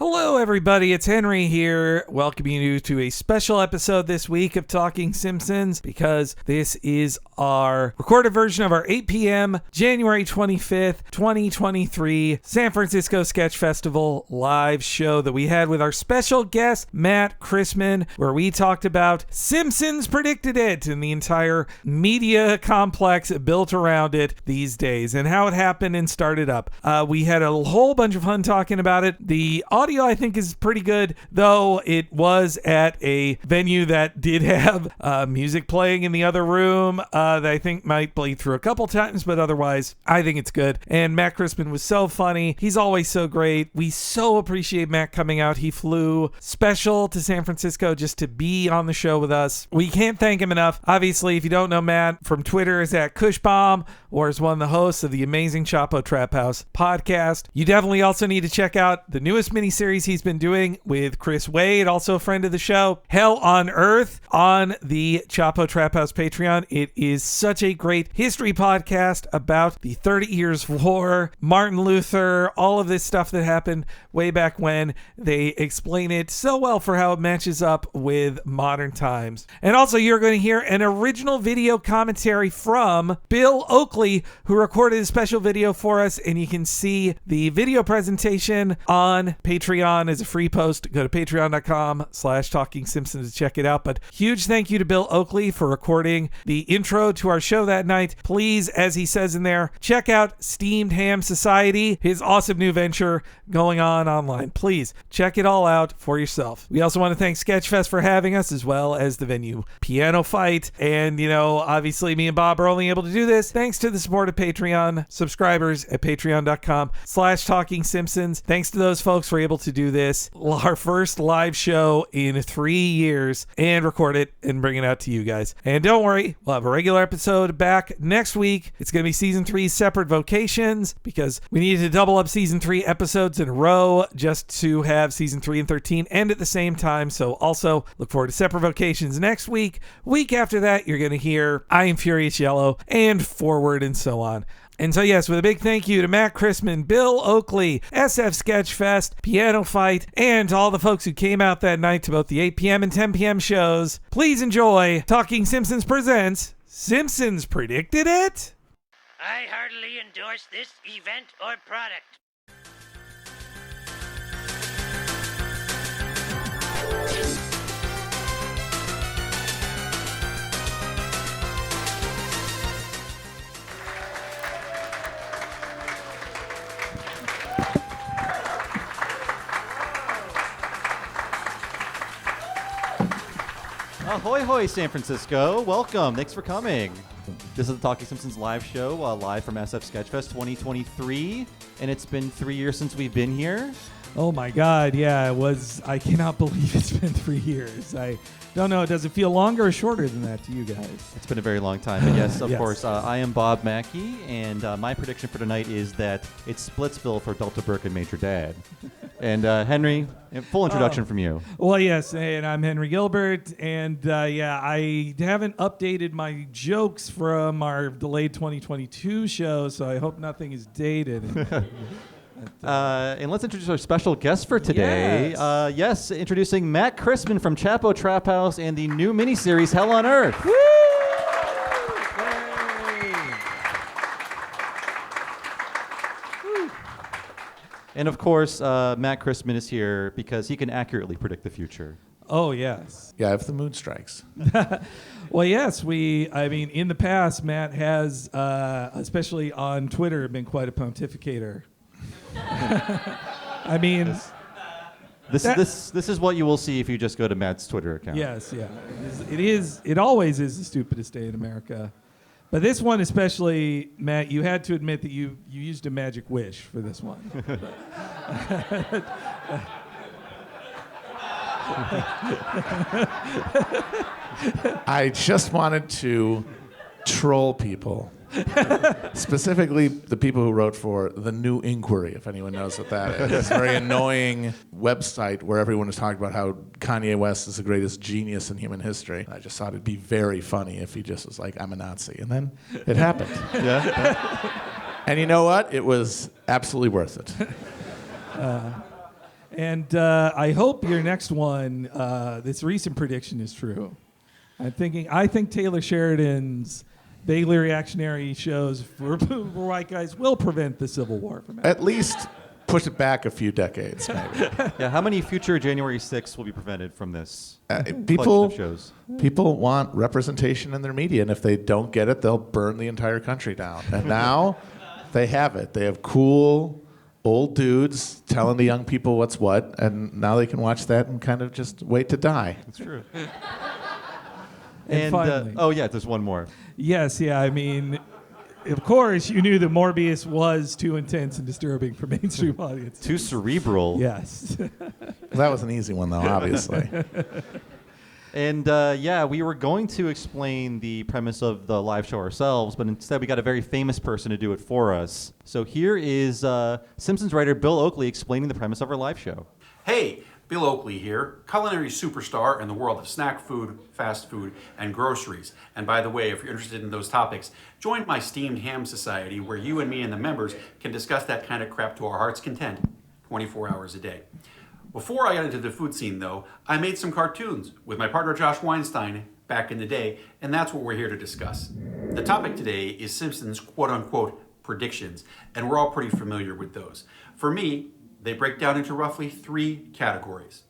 Hello, everybody. It's Henry here, welcoming you to a special episode this week of Talking Simpsons, because this is our recorded version of our 8 p.m. January 25th, 2023 San Francisco Sketch Festival live show that we had with our special guest, Matt Christman, where we talked about Simpsons Predicted It and the entire media complex built around it these days and how it happened and started up. We had a whole bunch of fun talking about it. The audio, I think, is pretty good, though it was at a venue that did have music playing in the other room that I think might bleed through a couple times, but otherwise, I think it's good. And Matt Christman was so funny. He's always so great. We so appreciate Matt coming out. He flew special to San Francisco just to be on the show with us. We can't thank him enough. Obviously, if you don't know Matt from Twitter, is at Cushbomb, or is one of the hosts of the amazing Chapo Trap House podcast. You definitely also need to check out the newest miniseries he's been doing with Chris Wade, also a friend of the show, Hell on Earth, on the Chapo Trap House Patreon. It is such a great history podcast about the 30 Years' War, Martin Luther, all of this stuff that happened way back when. They explain it so well for how it matches up with modern times. And also, you're going to hear an original video commentary from Bill Oakley, who recorded a special video for us, and you can see the video presentation on Patreon as a free post. Go to patreon.com/Talking Simpsons to check it out. But huge thank you to Bill Oakley for recording the intro to our show that night. Please, as he says in there, check out Steamed Ham Society, his awesome new venture going on online. Please check it all out for yourself. We also want to thank Sketchfest for having us, as well as the venue Piano Fight. And, obviously me and Bob are only able to do this thanks to the support of Patreon subscribers at patreon.com/Talking Simpsons. Thanks to those folks, we're able to do this, our first live show in 3 years, and record it and bring it out to you guys. And don't worry, we'll have a regular episode back next week. It's going to be season 3 separate vocations, because we needed to double up season 3 episodes in a row just to have season 3 and 13 end at the same time. So also look forward to separate vocations next week. Week after that, you're going to hear I Am Furious Yellow and Forward and so on. And so, yes, with a big thank you to Matt Christman, Bill Oakley, SF Sketchfest, Piano Fight, and all the folks who came out that night to both the 8 p.m. and 10 p.m. shows. Please enjoy Talking Simpsons presents Simpsons Predicted It? I heartily endorse this event or product. Ahoy hoy, San Francisco. Welcome. Thanks for coming. This is the Talking Simpsons live show, live from SF Sketchfest 2023. And it's been 3 years since we've been here. Oh my God, yeah, it was. I cannot believe it's been 3 years. I don't know, does it feel longer or shorter than that to you guys? It's been a very long time. But yes, of Yes. course, I am Bob Mackey, and my prediction for tonight is that it's Splitsville for Delta Burke and Major Dad. And Henry, full introduction from you. Well, yes, and I'm Henry Gilbert, and I haven't updated my jokes from our delayed 2022 show, so I hope nothing is dated. And let's introduce our special guest for today. Yes. Introducing Matt Christman from Chapo Trap House and the new miniseries Hell on Earth. Woo! And of course, Matt Christman is here because he can accurately predict the future. Oh, yes. Yeah, if the mood strikes. Well, yes, in the past, Matt has, especially on Twitter, been quite a pontificator. I mean, this is what you will see if you just go to Matt's Twitter account. yes, yeah, it always is the stupidest day in America, but this one especially, Matt, you had to admit that you used a magic wish for this one. I just wanted to troll people. Specifically, the people who wrote for The New Inquiry, if anyone knows what that is. It's a very annoying website where everyone is talking about how Kanye West is the greatest genius in human history. I just thought it'd be very funny if he just was like, I'm a Nazi. And then it happened. Yeah. And you know what? It was absolutely worth it. And I hope your next one, this recent prediction is true. I think Taylor Sheridan's vaguely reactionary shows for white guys will prevent the Civil War from happening. At least push it back a few decades, maybe. Yeah, how many future January 6th will be prevented from this People collection of shows? People want representation in their media, and if they don't get it, they'll burn the entire country down. And now they have it. They have cool old dudes telling the young people what's what, and now they can watch that and kind of just wait to die. That's true. And finally, oh yeah, there's one more. yes, yeah. I mean, of course, you knew that Morbius was too intense and disturbing for mainstream audiences. Too cerebral. Yes. That was an easy one, though, obviously. And we were going to explain the premise of the live show ourselves, but instead we got a very famous person to do it for us. So here is Simpsons writer Bill Oakley explaining the premise of our live show. Hey, Bill Oakley here, culinary superstar in the world of snack food, fast food, and groceries. And by the way, if you're interested in those topics, join my Steamed Ham Society where you and me and the members can discuss that kind of crap to our heart's content 24 hours a day. Before I got into the food scene though, I made some cartoons with my partner Josh Weinstein back in the day, and that's what we're here to discuss. The topic today is Simpsons quote-unquote predictions, and we're all pretty familiar with those. For me, they break down into roughly 3 categories.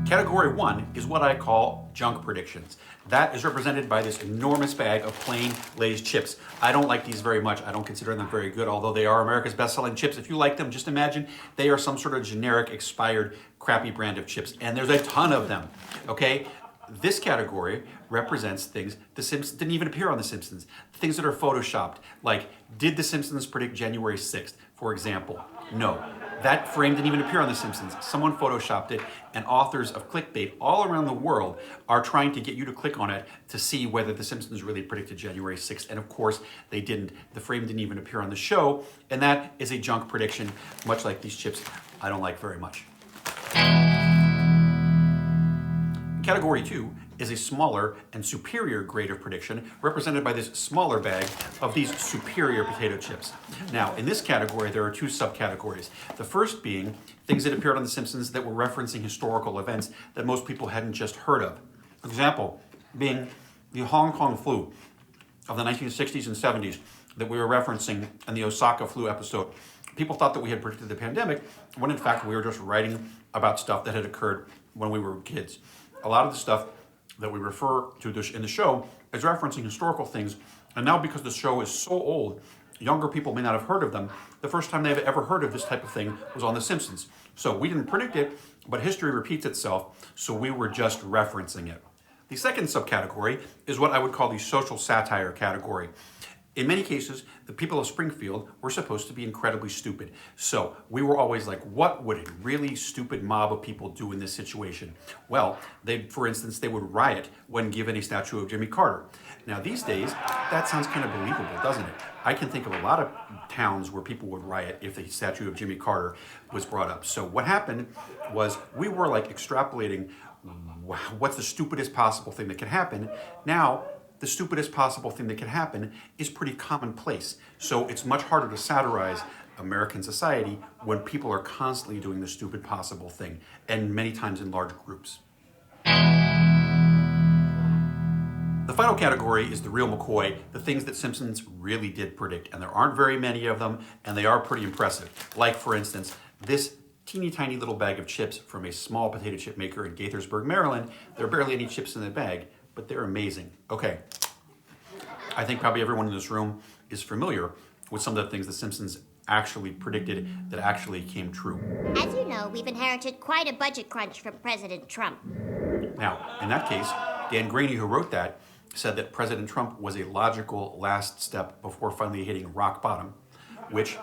Category 1 is what I call junk predictions. That is represented by this enormous bag of plain Lay's chips. I don't like these very much. I don't consider them very good, although they are America's best-selling chips. If you like them, just imagine they are some sort of generic, expired, crappy brand of chips, and there's a ton of them, okay? This category represents things The Simpsons didn't even appear on The Simpsons. Things that are photoshopped, like, did The Simpsons predict January 6th, for example? No. That frame didn't even appear on The Simpsons. Someone photoshopped it, and authors of clickbait all around the world are trying to get you to click on it to see whether The Simpsons really predicted January 6th, and of course, they didn't. The frame didn't even appear on the show, and that is a junk prediction, much like these chips I don't like very much. Category 2 is a smaller and superior grade of prediction represented by this smaller bag of these superior potato chips. Now, in this category, there are 2 subcategories. The first being things that appeared on The Simpsons that were referencing historical events that most people hadn't just heard of. Example being the Hong Kong flu of the 1960s and 70s that we were referencing in the Osaka flu episode. People thought that we had predicted the pandemic, when in fact we were just writing about stuff that had occurred when we were kids. A lot of the stuff that we refer to in the show is referencing historical things, and now because the show is so old, younger people may not have heard of them. The first time they've ever heard of this type of thing was on The Simpsons. So we didn't predict it, but history repeats itself, so we were just referencing it. The second subcategory is what I would call the social satire category. In many cases, the people of Springfield were supposed to be incredibly stupid. So we were always like, what would a really stupid mob of people do in this situation? Well, for instance, they would riot when given a statue of Jimmy Carter. Now these days, that sounds kind of believable, doesn't it? I can think of a lot of towns where people would riot if the statue of Jimmy Carter was brought up. So what happened was we were like extrapolating what's the stupidest possible thing that could happen. Now, the stupidest possible thing that can happen is pretty commonplace. So it's much harder to satirize American society when people are constantly doing the stupid possible thing, and many times in large groups. The final category is the real McCoy, the things that Simpsons really did predict, and there aren't very many of them, and they are pretty impressive. Like, for instance, this teeny tiny little bag of chips from a small potato chip maker in Gaithersburg, Maryland. There are barely any chips in the bag, but they're amazing. Okay, I think probably everyone in this room is familiar with some of the things the Simpsons actually predicted that actually came true. As you know, we've inherited quite a budget crunch from President Trump. Now, in that case, Dan Graney, who wrote that, said that President Trump was a logical last step before finally hitting rock bottom, which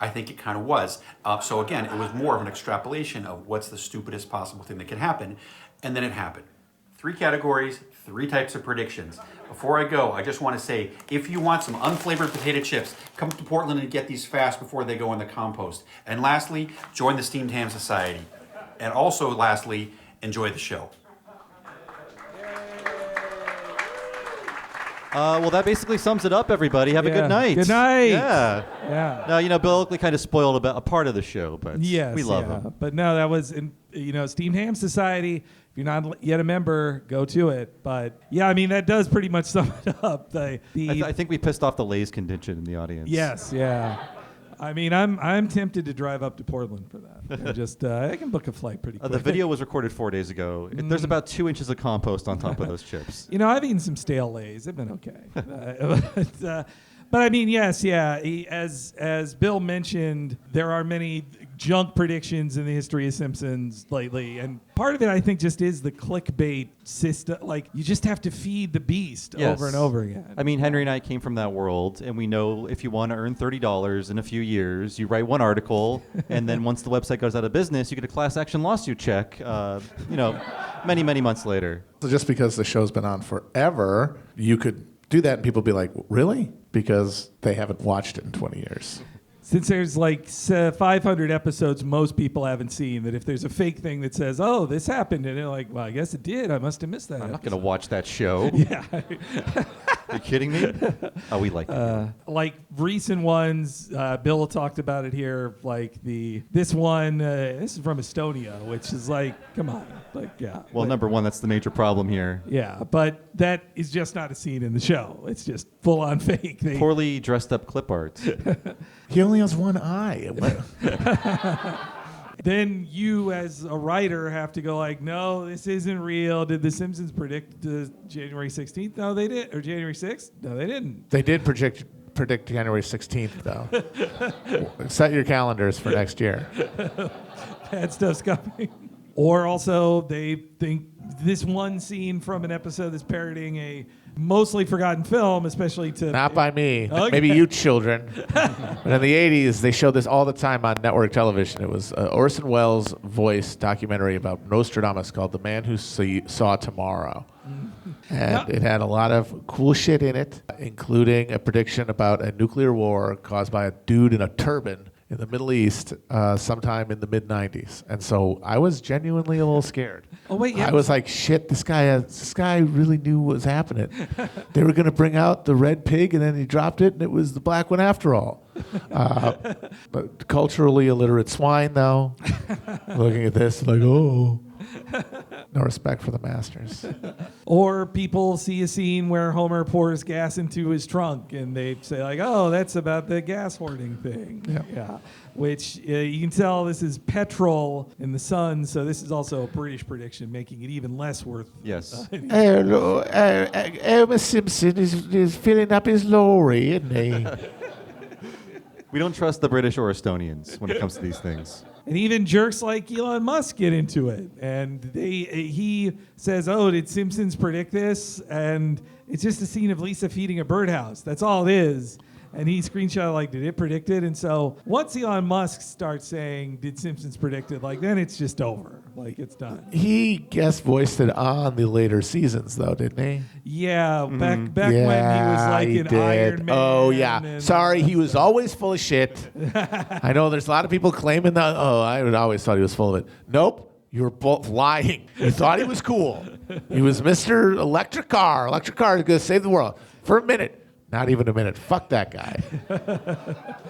I think it kind of was. So again, it was more of an extrapolation of what's the stupidest possible thing that can happen, and then it happened. 3 categories, 3 types of predictions. Before I go, I just want to say, if you want some unflavored potato chips, come to Portland and get these fast before they go in the compost. And lastly, join the Steamed Ham Society. And also, lastly, enjoy the show. Well, that basically sums it up, everybody. Have a Yeah. good night. Good night. Yeah. Yeah. Now, Bill Oakley kind of spoiled about a part of the show, but Yes, we love yeah. him. But no, that was Steamed Ham Society. If you're not yet a member, go to it. But yeah, I mean that does pretty much sum it up. I think we pissed off the Lay's contingent in the audience. Yes, yeah. I mean, I'm tempted to drive up to Portland for that. And just I can book a flight pretty quick. The video was recorded 4 days ago. There's about 2 inches of compost on top of those chips. I've eaten some stale Lays. They've been okay. But I mean, yes, yeah. As Bill mentioned, there are many junk predictions in the history of Simpsons lately, and part of it I think just is the clickbait system. Like you just have to feed the beast over and over again. I mean, Henry and I came from that world, and we know if you want to earn $30 in a few years, you write one article, and then once the website goes out of business, you get a class action lawsuit check. Many, many months later. So just because the show's been on forever, you could do that and people be like, really? Because they haven't watched it in 20 years. Since there's like 500 episodes most people haven't seen, that if there's a fake thing that says, oh, this happened, and they're like, well, I guess it did. I must have missed that. I'm not going to watch that show. Yeah. Are you kidding me? Oh, we like it. Like recent ones, Bill talked about it here, like this one, this is from Estonia, which is like, come on. Like, yeah. Well, number one, that's the major problem here. Yeah, but that is just not a scene in the show. It's just full-on fake. Poorly dressed up clip art. He only has one eye. Then you, as a writer, have to go like, no, this isn't real. Did The Simpsons predict January 16th? No, they did. Or January 6th? No, they didn't. They did predict January 16th, though. Set your calendars for next year. Bad stuff's coming. Or also, they think this one scene from an episode that's parodying a mostly forgotten film, especially to... Not by me. Okay. Maybe you children. But in the 80s, they showed this all the time on network television. It was Orson Welles' voice documentary about Nostradamus called The Man Who Saw Tomorrow. And it had a lot of cool shit in it, including a prediction about a nuclear war caused by a dude in a turban in the Middle East sometime in the mid-90s. And so I was genuinely a little scared. Oh, wait, yeah. I was like, shit, this guy really knew what was happening. They were going to bring out the red pig, and then he dropped it, and it was the black one after all. But culturally illiterate swine, though, looking at this, like, oh. No respect for the masters. Or people see a scene where Homer pours gas into his trunk, and they say like, "Oh, that's about the gas hoarding thing." Yeah. Which you can tell this is petrol in the sun, so this is also a British prediction, making it even less worth. Yes. Homer Simpson is filling up his lorry, isn't he? We don't trust the British or Estonians when it comes to these things. And even jerks like Elon Musk get into it. And he says, oh, did Simpsons predict this? And it's just a scene of Lisa feeding a birdhouse. That's all it is. And he screenshot like, did it predict it? And so once Elon Musk starts saying, did Simpsons predict it? Like, then it's just over. Like, it's done. He guest voiced it on the later seasons, though, didn't he? Yeah, back when he was like an Iron Man. Oh, yeah. Sorry, he was always full of shit. I know there's a lot of people claiming that. Oh, I always thought he was full of it. Nope. You were both lying. You thought he was cool. He was Mr. Electric Car. Electric Car is going to save the world. For a minute. Not even a minute. Fuck that guy.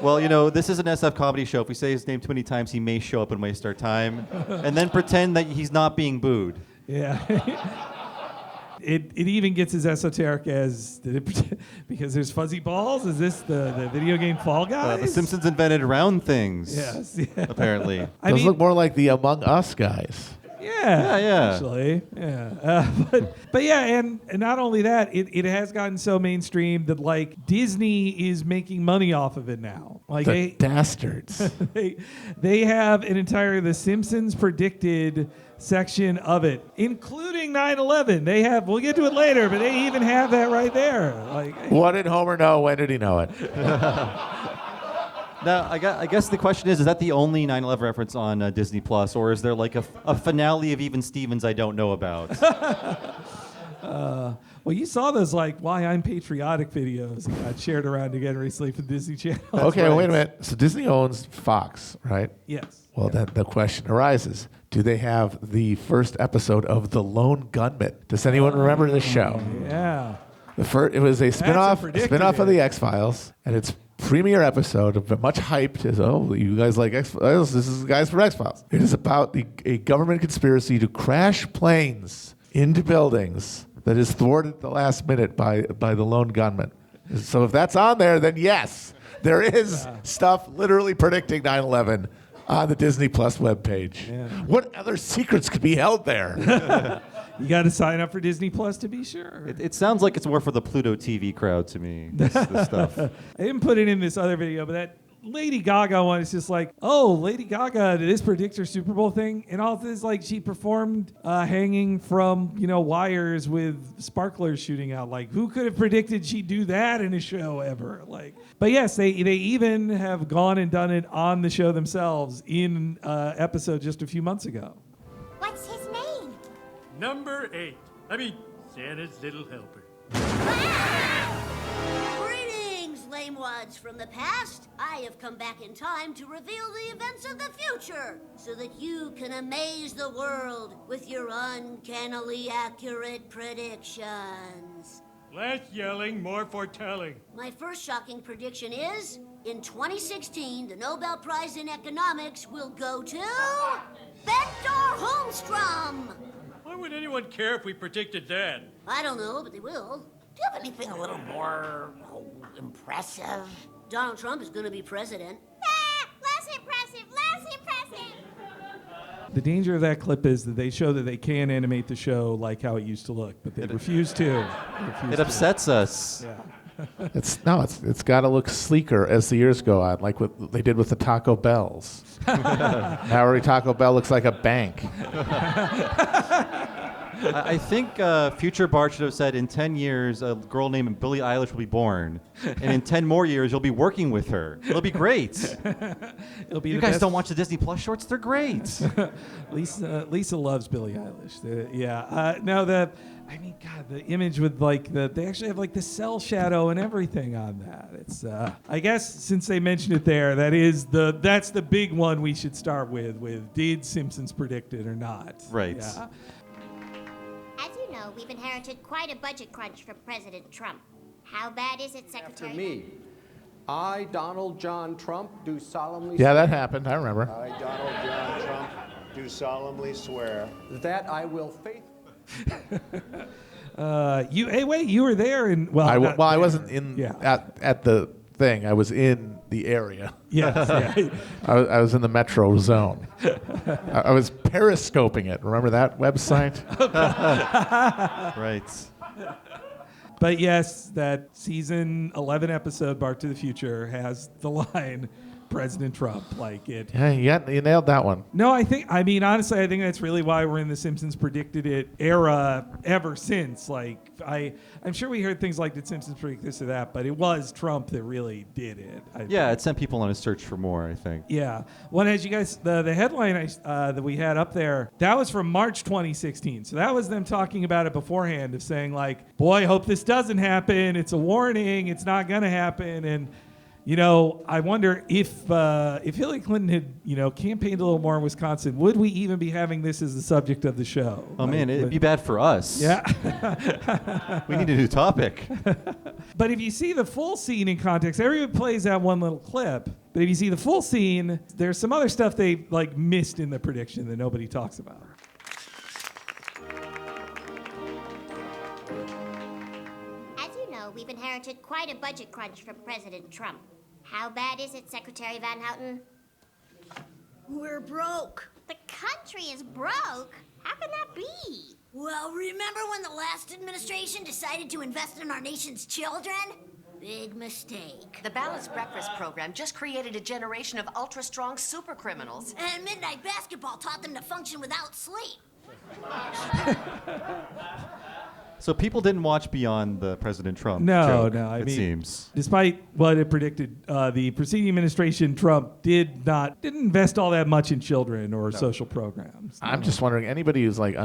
Well, this is an SF comedy show. If we say his name too many times, he may show up and waste our time. And then pretend that he's not being booed. Yeah. It even gets as esoteric as, because there's fuzzy balls? Is this the video game Fall Guys? The Simpsons invented round things. Yes. Yeah. Apparently. Those look more like the Among Us guys. Yeah. Actually, yeah. But yeah, and not only that, it has gotten so mainstream that like Disney is making money off of it now. Like the dastards. they have an entire The Simpsons predicted section of it, including 9/11. We'll get to it later, but they even have that right there. Like, what did Homer know? When did he know it? Now, I guess the question is that the only 9/11 reference on Disney Plus, or is there like a finale of Even Stevens I don't know about? Well, you saw those like Why I'm Patriotic videos that got shared around again recently from Disney Channel. Okay, wait a minute. So Disney owns Fox, right? Yes. Well, then the question arises. Do they have the first episode of The Lone Gunman? Does anyone remember this show? Yeah. It was a spinoff predicted of it. the X-Files, and its premiere episode, much hyped, is, you guys like X-Files? This is the guys from X-Files. It is about a government conspiracy to crash planes into buildings that is thwarted at the last minute by the lone gunman. So if that's on there, then yes, there is stuff literally predicting 9/11 on the Disney Plus webpage. Yeah. What other secrets could be held there? You got to sign up for Disney Plus to be sure. It sounds like it's more for the Pluto TV crowd to me, this stuff. I didn't put it in this other video, but that Lady Gaga one is just like, oh, Lady Gaga did this predictor Super Bowl thing, and all this, like, she performed hanging from, wires with sparklers shooting out. Like, who could have predicted she'd do that in a show ever? Like, but yes, they even have gone and done it on the show themselves in episode just a few months ago. What's his name? Number 8. Santa's little helper. Greetings, lame wads from the past. I have come back in time to reveal the events of the future so that you can amaze the world with your uncannily accurate predictions. Less yelling, more foretelling. My first shocking prediction is, in 2016, the Nobel Prize in Economics will go to Bentor Holmstrom. Why would anyone care if we predicted that? I don't know, but they will. Do you have anything a little more impressive? Donald Trump is going to be president. Less impressive, less impressive. The danger of that clip is that they show that they can animate the show like how it used to look, but they refuse to. It upsets us. Yeah. It's got to look sleeker as the years go on, like what they did with the Taco Bells. Now every Taco Bell looks like a bank. I think future Bart should have said, in 10 years, a girl named Billie Eilish will be born. And in 10 more years, you'll be working with her. It'll be great. It'll be You the guys best. don't watch the Disney Plus shorts? They're great. Lisa loves Billie Eilish. God, the image with they actually have the cell shadow and everything on that. It's I guess since they mentioned it there, that's the big one we should start with did Simpsons predict it or not? Right. Yeah. As you know, we've inherited quite a budget crunch from President Trump. How bad is it, Secretary? After me, I, Donald John Trump, do solemnly Yeah, that happened. I remember. I, Donald John Trump, do solemnly swear that I will faithfully. You were there and I wasn't in at the thing. I was in the area. Yes. Yeah. I was in the metro zone. I was periscoping it. Remember that website? Right. But yes, that season 11 episode, Bart to the Future, has the line, President Trump, like it. Yeah, you nailed that one. No, honestly, I think that's really why we're in the Simpsons predicted it era ever since. Like, I'm sure we heard things like, did Simpsons predict this or that, but it was Trump that really did it. It sent people on a search for more, I think. Yeah. Well, as you guys, the headline that we had up there, that was from March 2016. So that was them talking about it beforehand, of saying like, boy, hope this doesn't happen. It's a warning. It's not going to happen. And I wonder if Hillary Clinton had, campaigned a little more in Wisconsin, would we even be having this as the subject of the show? Oh, man, it'd be bad for us. Yeah. We need a new topic. But if you see the full scene in context, everyone plays that one little clip. But if you see the full scene, there's some other stuff they missed in the prediction that nobody talks about. As you know, we've inherited quite a budget crunch from President Trump. How bad is it, Secretary Van Houten? We're broke. The country is broke? How can that be? Well, remember when the last administration decided to invest in our nation's children? Big mistake. The Balanced Breakfast program just created a generation of ultra-strong super criminals. And midnight basketball taught them to function without sleep. So people didn't watch beyond the President Trump No, joke, no. it seems. Despite what it predicted, the preceding administration, Trump, didn't invest all that much in children or social programs. I'm just wondering, anybody who's like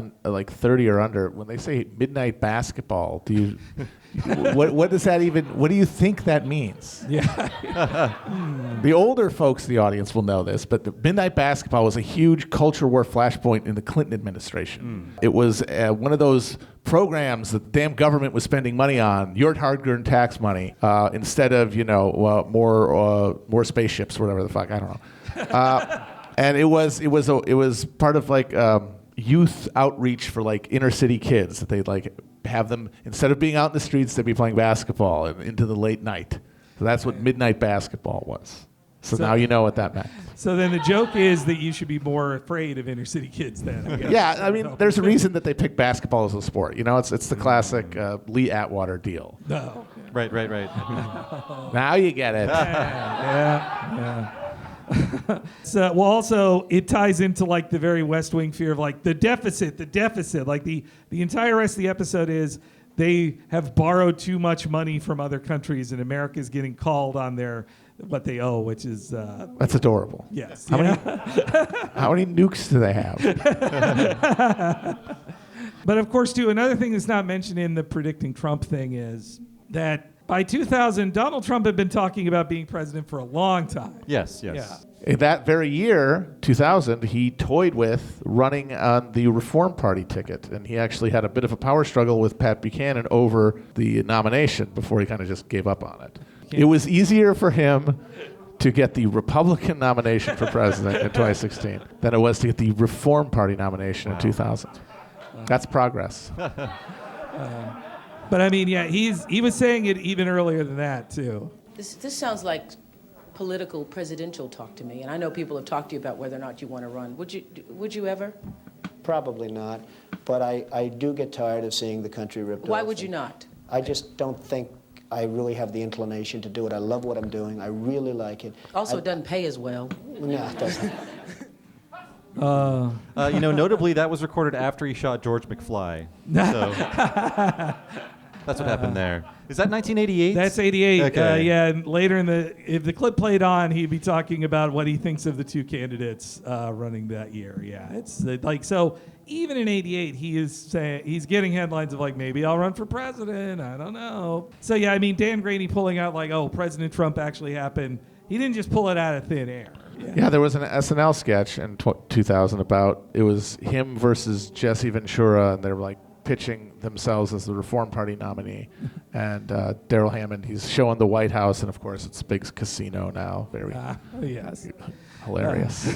30 or under, when they say midnight basketball, do you what does that even? What do you think that means? Yeah. The older folks in the audience will know this, but the midnight basketball was a huge culture war flashpoint in the Clinton administration. It was one of those programs that the damn government was spending money on, your hard-earned tax money, instead of more spaceships or whatever the fuck, I don't know. And it was part of like youth outreach for like inner city kids that they'd like have them, instead of being out in the streets, they'd be playing basketball into the late night. So that's what midnight basketball was. So now you know what that meant. So then the joke is that you should be more afraid of inner city kids then, I guess. Yeah, I mean, there's a reason that they pick basketball as a sport. You know, it's the classic Lee Atwater deal. No. Right. Now you get it. Yeah. So, well, also it ties into like the very West Wing fear of like the deficit. Like the entire rest of the episode is they have borrowed too much money from other countries, and America's getting called on what they owe, which is that's adorable. Yes. How many nukes do they have? But of course, too, another thing that's not mentioned in the predicting Trump thing is that by 2000, Donald Trump had been talking about being president for a long time. Yes. Yeah. In that very year, 2000, he toyed with running on the Reform Party ticket, and he actually had a bit of a power struggle with Pat Buchanan over the nomination before he kind of just gave up on it. It was easier for him to get the Republican nomination for president in 2016 than it was to get the Reform Party nomination in 2000. That's progress. But I mean, yeah, he was saying it even earlier than that too. This sounds like political presidential talk to me, and I know people have talked to you about whether or not you want to run. Would you ever? Probably not. But I do get tired of seeing the country ripped off. Why would you not? I just don't think I really have the inclination to do it. I love what I'm doing. I really like it. Also, it doesn't pay as well. No, it doesn't. Notably, that was recorded after he shot George McFly. So that's what happened there. Is that 1988? That's 88. Okay. Yeah, and later if the clip played on, he'd be talking about what he thinks of the two candidates running that year. Yeah, it's like so. Even in 88, he is saying he's getting headlines of like maybe I'll run for president. I don't know. So yeah, I mean Dan Grady pulling out like President Trump actually happened. He didn't just pull it out of thin air. Yeah, there was an SNL sketch in 2000 about it was him versus Jesse Ventura, and they were like pitching themselves as the Reform Party nominee. And Daryl Hammond, he's showing the White House, and of course it's a big casino now. Very yes. Hilarious.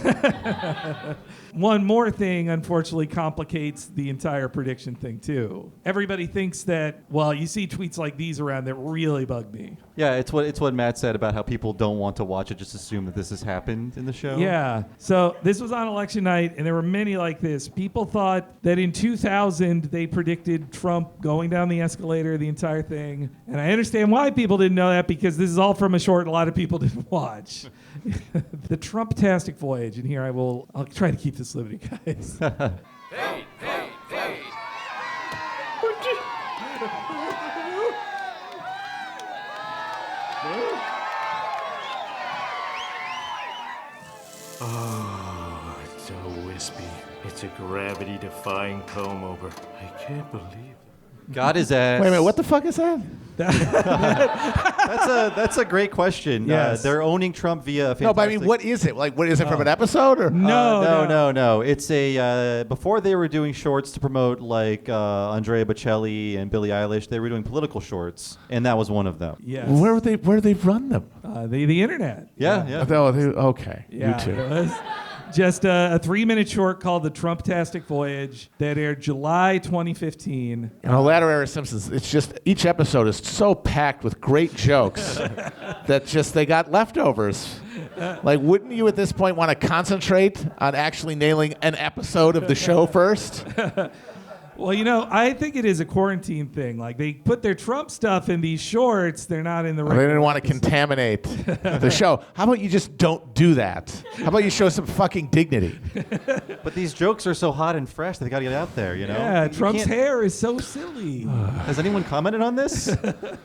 One more thing, unfortunately, complicates the entire prediction thing, too. Everybody thinks that, you see tweets like these around that really bug me. Yeah, it's what Matt said about how people don't want to watch it, just assume that this has happened in the show. Yeah. So this was on election night, and there were many like this. People thought that in 2000, they predicted Trump going down the escalator, the entire thing. And I understand why people didn't know that, because this is all from a short a lot of people didn't watch. The Trump-tastic voyage. And here I'll try to keep this limited, guys. Fade. Oh, it's so wispy. It's a gravity-defying comb-over. I can't believe it. Got his ass. Wait a minute, what the fuck is that? That's a great question. Yes. They're owning Trump via a fantastic... No, but I mean, what is it? Like, what is it from an episode? Or? No. It's a before they were doing shorts to promote like Andrea Bocelli and Billie Eilish, they were doing political shorts, and that was one of them. Yes. Where do they run them? The internet. Yeah. Okay. Yeah, YouTube. it was just a 3-minute short called The Trump-tastic Voyage that aired July 2015. In the latter era of Simpsons, it's just each episode is so packed with great jokes that just they got leftovers. Like, wouldn't you at this point want to concentrate on actually nailing an episode of the show first? Well, I think it is a quarantine thing. Like, they put their Trump stuff in these shorts. They're not in the They didn't want to contaminate the show. How about you just don't do that? How about you show some fucking dignity? But these jokes are so hot and fresh, they got to get out there, Yeah, Trump's hair is so silly. Has anyone commented on this?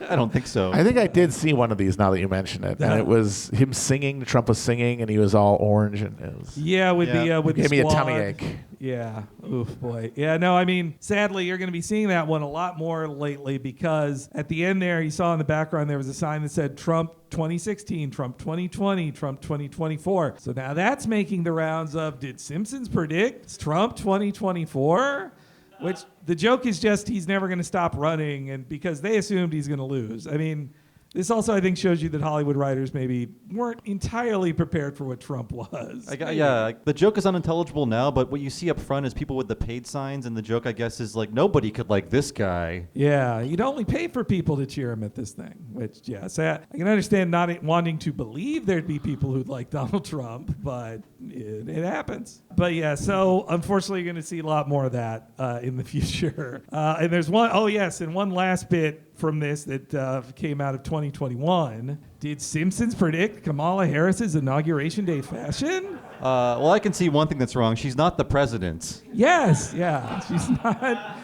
I don't think so. I think I did see one of these now that you mention it. And it was him singing. Trump was singing, and he was all orange. And it was, with gave the me a squad. tummy ache. Yeah. Oof, boy. Yeah, no, I mean, sadly, you're going to be seeing that one a lot more lately because at the end there, you saw in the background, there was a sign that said Trump 2016, Trump 2020, Trump 2024. So now that's making the rounds of, did Simpsons predict Trump 2024? Which the joke is just he's never going to stop running, and because they assumed he's going to lose. I mean, this also, I think, shows you that Hollywood writers maybe weren't entirely prepared for what Trump was. The joke is unintelligible now, but what you see up front is people with the paid signs, and the joke, I guess, is like, nobody could like this guy. Yeah, you'd only pay for people to cheer him at this thing, which, so I can understand not wanting to believe there'd be people who'd like Donald Trump, but it happens. But yeah, so unfortunately, you're going to see a lot more of that in the future. And there's one last bit from this that came out of 2021. Did Simpsons predict Kamala Harris's Inauguration Day fashion? Well, I can see one thing that's wrong. She's not the president. Yes, yeah, she's not.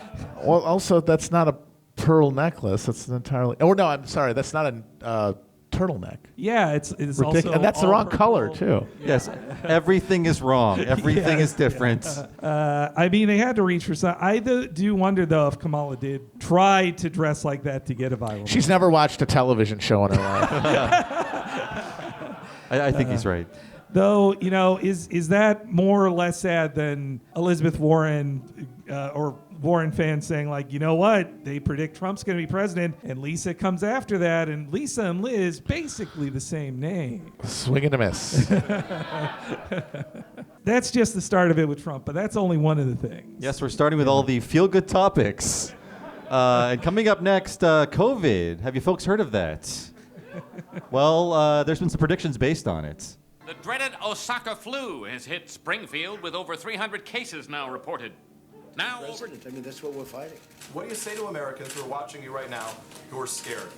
Well, also, that's not a pearl necklace. That's an entirely... Oh, no, I'm sorry. That's not a turtleneck. Yeah, it's also... And that's the wrong color, too. Yes, everything is wrong. Everything is different. I mean, they had to reach for some... I do wonder, though, if Kamala did try to dress like that to get a viral... She's never watched a television show in her life. I think he's right. Though, is that more or less sad than Elizabeth Warren or Warren fans saying, like, you know what? They predict Trump's going to be president, and Lisa comes after that, and Lisa and Liz, basically the same name. Swing and a miss. That's just the start of it with Trump, but that's only one of the things. Yes, we're starting with all the feel-good topics. And coming up next, COVID. Have you folks heard of that? Well, there's been some predictions based on it. The dreaded Osaka flu has hit Springfield with over 300 cases now reported. Now, I mean, that's what we're fighting. What do you say to Americans who are watching you right now who are scared?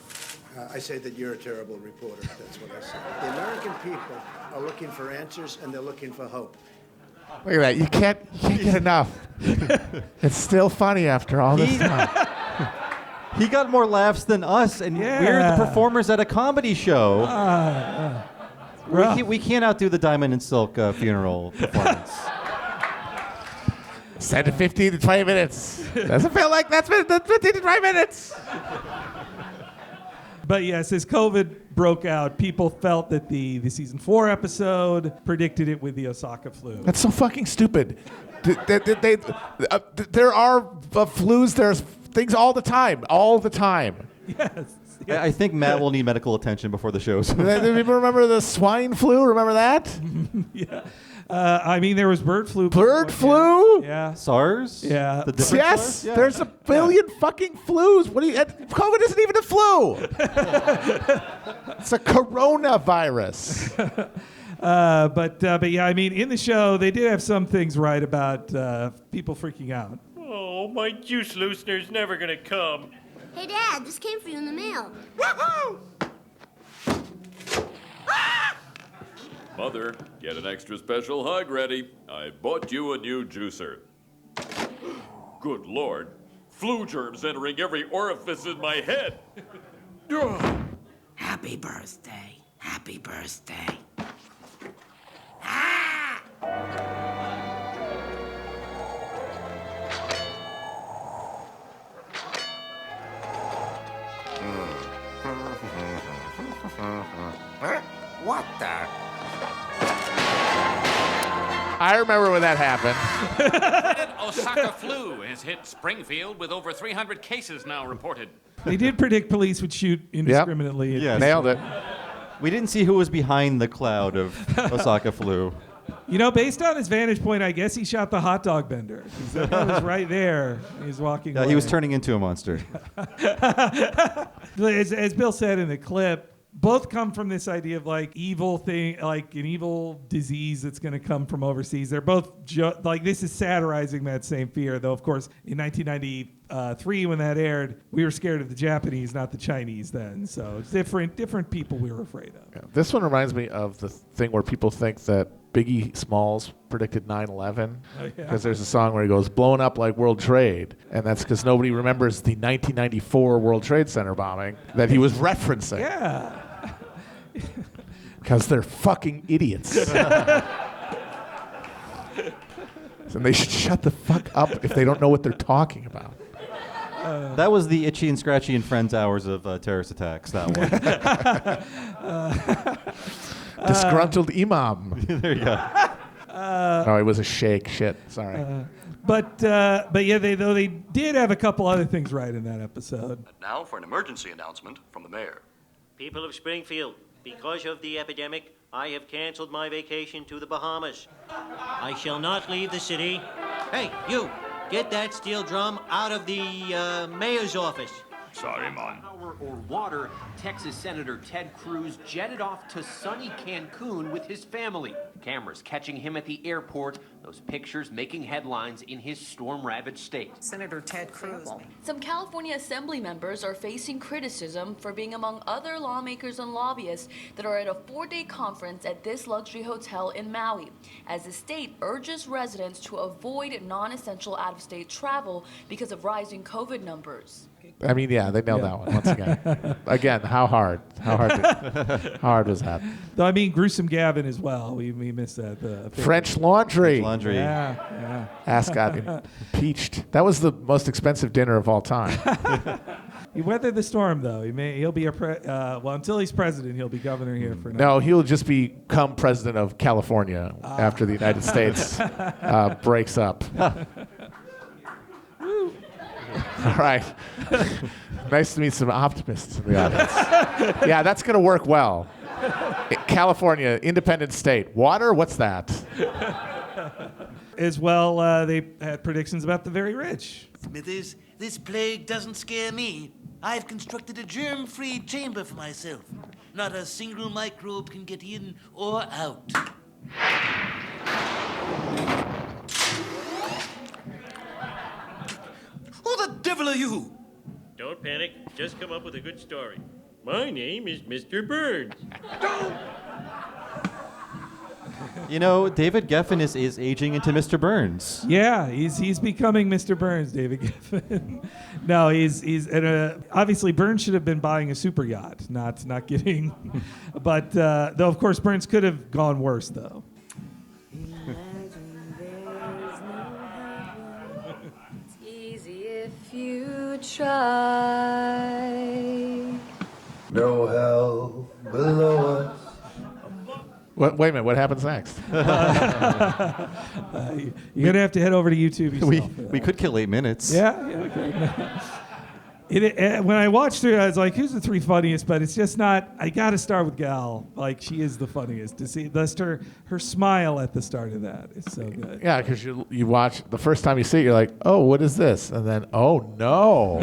I say that you're a terrible reporter. That's what I say. The American people are looking for answers, and they're looking for hope. Look at that. You can't get enough. It's still funny after all this time. He got more laughs than us, and we're the performers at a comedy show. We can't outdo the Diamond and Silk funeral performance. 10 to 15 to 20 minutes. Doesn't feel like that's 15 to 20 minutes. But yes, as COVID broke out, people felt that the season 4 episode predicted it with the Osaka flu. That's so fucking stupid. There are flus, there's things all the time. Yes. I think Matt will need medical attention before the show's over. Do people remember the swine flu? Remember that? Yeah. I mean, there was bird flu. Bird flu? Yeah. SARS? Yeah. The different SARS? Yeah. There's a billion fucking flus. COVID isn't even a flu. It's a coronavirus. But yeah, I mean, in the show, they did have some things right about people freaking out. Oh, my juice loosener's never gonna come. Hey, Dad, this came for you in the mail. Mother, get an extra special hug ready. I bought you a new juicer. Good Lord. Flu germs entering every orifice in my head. Happy birthday. Happy birthday. What the? I remember when that happened. The dreaded Osaka flu has hit Springfield with over 300 cases now reported. They did predict police would shoot indiscriminately. Yep. Yeah, nailed it. We didn't see who was behind the cloud of Osaka flu. Based on his vantage point, I guess he shot the hot dog vendor. That was right there. He's walking away. He was turning into a monster. As Bill said in the clip, both come from this idea of like evil thing, like an evil disease that's going to come from overseas. They're both this is satirizing that same fear, though. Of course, in 1993 when that aired, we were scared of the Japanese, not the Chinese. Then, so it's different people we were afraid of. Yeah. This one reminds me of the thing where people think that Biggie Smalls predicted 9/11 because there's a song where he goes blowing up like World Trade, and that's because nobody remembers the 1994 World Trade Center bombing that he was referencing. Yeah. Because they're fucking idiots. And they should shut the fuck up if they don't know what they're talking about. That was the Itchy and Scratchy and Friends hours of terrorist attacks, that one. Disgruntled imam. There you go. No, it was a shake. Shit. Sorry. But yeah, they did have a couple other things right in that episode. Now for an emergency announcement from the mayor. People of Springfield, because of the epidemic, I have canceled my vacation to the Bahamas. I shall not leave the city. Hey, you, get that steel drum out of the mayor's office. Sorry, Mon. Power or water, Texas Senator Ted Cruz jetted off to sunny Cancun with his family. Cameras catching him at the airport, those pictures making headlines in his storm-ravaged state. Senator Ted Cruz. Some California Assembly members are facing criticism for being among other lawmakers and lobbyists that are at a 4-day conference at this luxury hotel in Maui, as the state urges residents to avoid non-essential out-of-state travel because of rising COVID numbers. I mean, yeah, they nailed that one once again. Again, how hard? How hard was that? Though, I mean, Gruesome Gavin as well. We missed that. French Laundry. Yeah. Ass got impeached. That was the most expensive dinner of all time. He weathered the storm, though. He'll be until he's president, he'll be governor here for now. No, he'll just become president of California after the United States breaks up. All right. Nice to meet some optimists in the audience. Yeah, that's going to work well. California, independent state. Water? What's that? As well, they had predictions about the very rich. Smithers, this plague doesn't scare me. I've constructed a germ-free chamber for myself. Not a single microbe can get in or out. Who the devil are you? Don't panic. Just come up with a good story. My name is Mr. Burns. You know, David Geffen is aging into Mr. Burns. Yeah, he's becoming Mr. Burns, David Geffen. No, he's obviously Burns should have been buying a super yacht, not getting. But though of course Burns could have gone worse though. If you try. No hell below us. Wait a minute, what happens next? You're going to have to head over to YouTube yourself. We could kill 8 minutes. Yeah. When I watched her, I was like, who's the three funniest? But it's just not, I got to start with Gal. Like, she is the funniest. To see just her smile at the start of that is so good. Yeah, because you watch, the first time you see it, you're like, oh, what is this? And then, oh, no.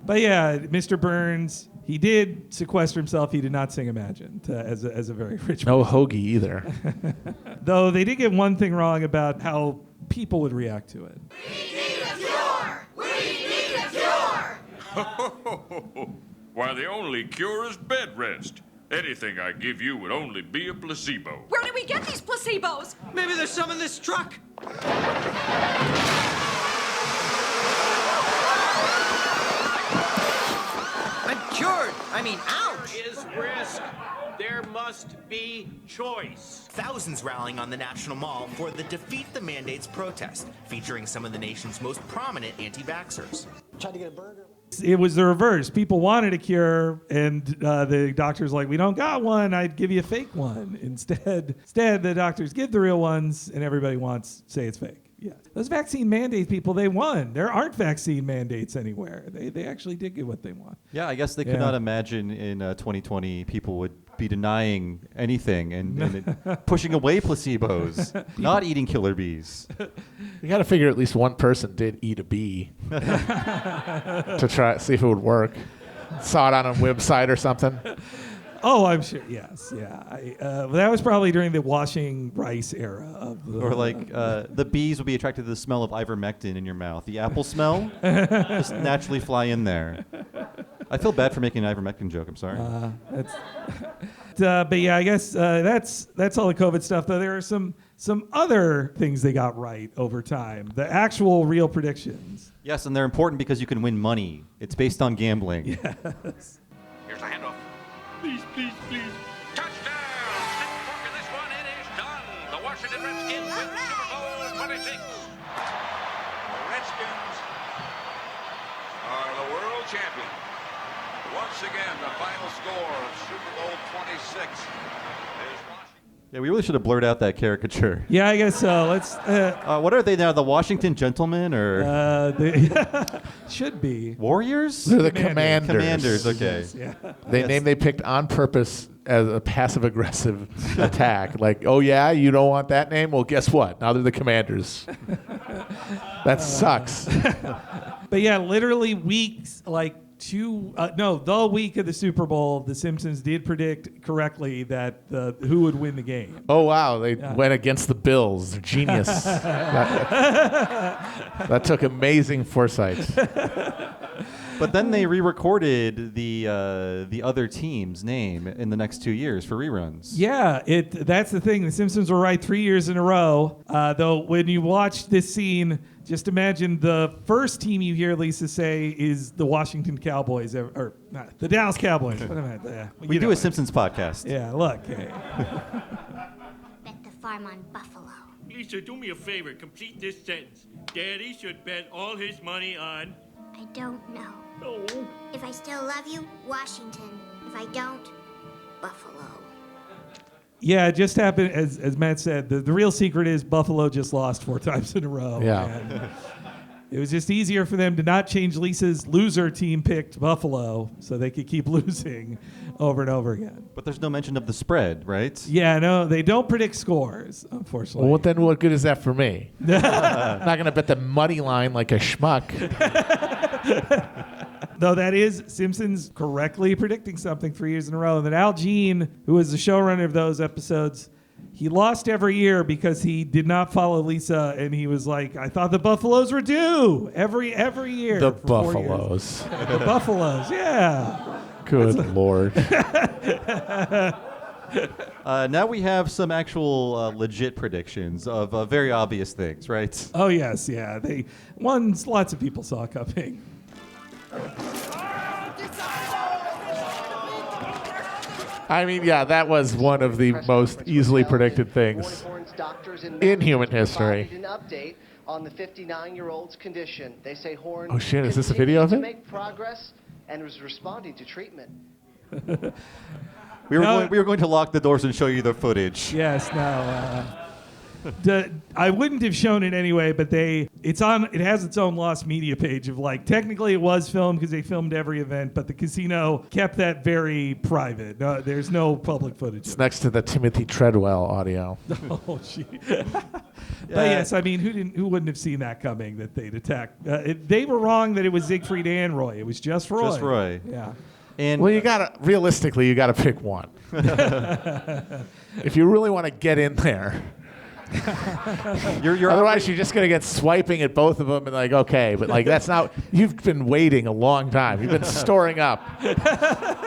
But yeah, Mr. Burns, he did sequester himself. He did not sing Imagine as a very rich No person. hoagie either. Though they did get one thing wrong about how people would react to it. Why, the only cure is bed rest. Anything I give you would only be a placebo. Where do we get these placebos? Maybe there's some in this truck. I'm cured. I mean, ouch. There is risk. There must be choice. Thousands rallying on the National Mall for the Defeat the Mandates protest, featuring some of the nation's most prominent anti-vaxxers. Tried to get a burger. It was the reverse. People wanted a cure, and the doctor's like, we don't got one. I'd give you a fake one. Instead, the doctors give the real ones, and everybody say it's fake. Yeah. Those vaccine mandate people, they won. There aren't vaccine mandates anywhere. They actually did get what they want. Yeah, I guess they could not imagine in 2020 people would be denying anything and pushing away placebos, not eating killer bees. You got to figure at least one person did eat a bee to try see if it would work. Saw it on a website or something. Oh, I'm sure. Yes, yeah. That was probably during the washing rice era of the. Or like the bees would be attracted to the smell of ivermectin in your mouth. The apple smell just naturally fly in there. I feel bad for making an ivermectin joke. I'm sorry. But yeah, I guess that's all the COVID stuff. Though there are some other things they got right over time. The actual real predictions. Yes, and they're important because you can win money. It's based on gambling. Yes. Here's the handoff. Please, please, please. Touchdown! For this one, it is done. The Washington Redskins win Super Bowl 26. The Redskins are the world champion. Once again, the final score of Super Bowl 26 is Washington. Yeah, we really should have blurred out that caricature. Yeah, I guess so. Let's. What are they now? The Washington Gentlemen, or They should be Warriors? They're the Commanders. Commanders. Okay. Yeah. Name they picked on purpose as a passive-aggressive attack. Like, oh yeah, you don't want that name? Well, guess what? Now they're the Commanders. That sucks. But yeah, literally weeks like. The week of the Super Bowl, the Simpsons did predict correctly that who would win the game. Oh wow, they went against the Bills. They're genius. that took amazing foresight. But then they re-recorded the other team's name in the next 2 years for reruns. Yeah, that's the thing. The Simpsons were right 3 years in a row. Though when you watch this scene, just imagine the first team you hear Lisa say is the Washington Cowboys, or not, the Dallas Cowboys. What am I? We do a Simpsons podcast. Yeah, look. Hey. Bet the farm on Buffalo. Lisa, do me a favor. Complete this sentence. Daddy should bet all his money on... I don't know. No. If I still love you, Washington. If I don't, Buffalo. Yeah, it just happened, as Matt said, the real secret is Buffalo just lost 4 times in a row. Yeah. And it was just easier for them to not change Lisa's loser team picked Buffalo so they could keep losing over and over again. But there's no mention of the spread, right? Yeah, no, they don't predict scores, unfortunately. Well, then what good is that for me? I'm not going to bet the money line like a schmuck. Though that is Simpsons correctly predicting something 3 years in a row. And then Al Jean, who was the showrunner of those episodes, he lost every year because he did not follow Lisa, and he was like, I thought the Buffaloes were due every year. The for 4 years. Buffaloes. The Buffaloes, yeah. Good Lord. Now we have some actual legit predictions of very obvious things, right? Oh, yes, yeah. Lots of people saw coming. I mean, yeah, that was one of the most easily predicted things in human history. An update on the 59-year-old's condition. They say Horn Oh shit, is this a video of to it? make progress and was responding to treatment. We were going to lock the doors and show you the footage. Yes, I wouldn't have shown it anyway, but it has its own lost media page of like, technically it was filmed because they filmed every event, but the casino kept that very private. No, there's no public footage. It's next to the Timothy Treadwell audio. Oh, gee. But yes, I mean, who wouldn't have seen that coming, that they'd attack? They were wrong that it was Siegfried and Roy. It was just Roy. Just Roy. Yeah. And well, you gotta pick one. If you really want to get in there. Otherwise, you're just gonna get swiping at both of them and like, okay, but like that's not. You've been waiting a long time. You've been storing up.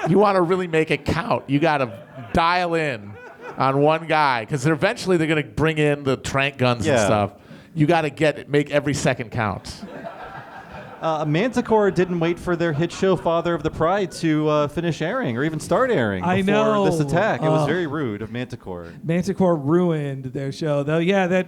You want to really make it count. You gotta dial in on one guy because eventually they're gonna bring in the trank guns and stuff. You gotta make every second count. Manticore didn't wait for their hit show Father of the Pride to finish airing or even start airing before this attack. It was very rude of Manticore. Manticore ruined their show, though. Yeah, they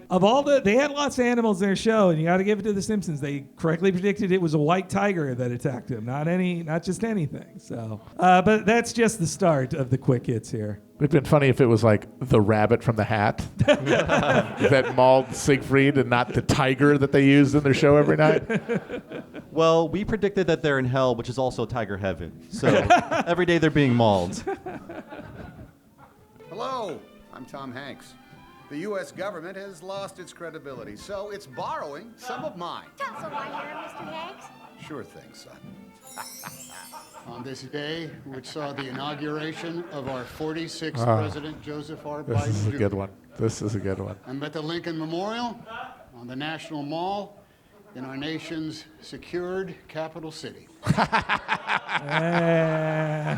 had lots of animals in their show, and you got to give it to the Simpsons. They correctly predicted it was a white tiger that attacked him, not just anything. So, but that's just the start of the quick hits here. It'd been funny if it was like the rabbit from the hat that mauled Siegfried and not the tiger that they used in their show every night. Well, we predicted that they're in hell, which is also tiger heaven. So every day they're being mauled. Hello, I'm Tom Hanks. The U.S. government has lost its credibility, so it's borrowing some of mine. Tell us why here, Mr. Hanks. Sure thing, son. On this day, which saw the inauguration of our 46th President, Joseph R. Biden. This is a good one. This is a good one. I'm at the Lincoln Memorial on the National Mall in our nation's secured capital city.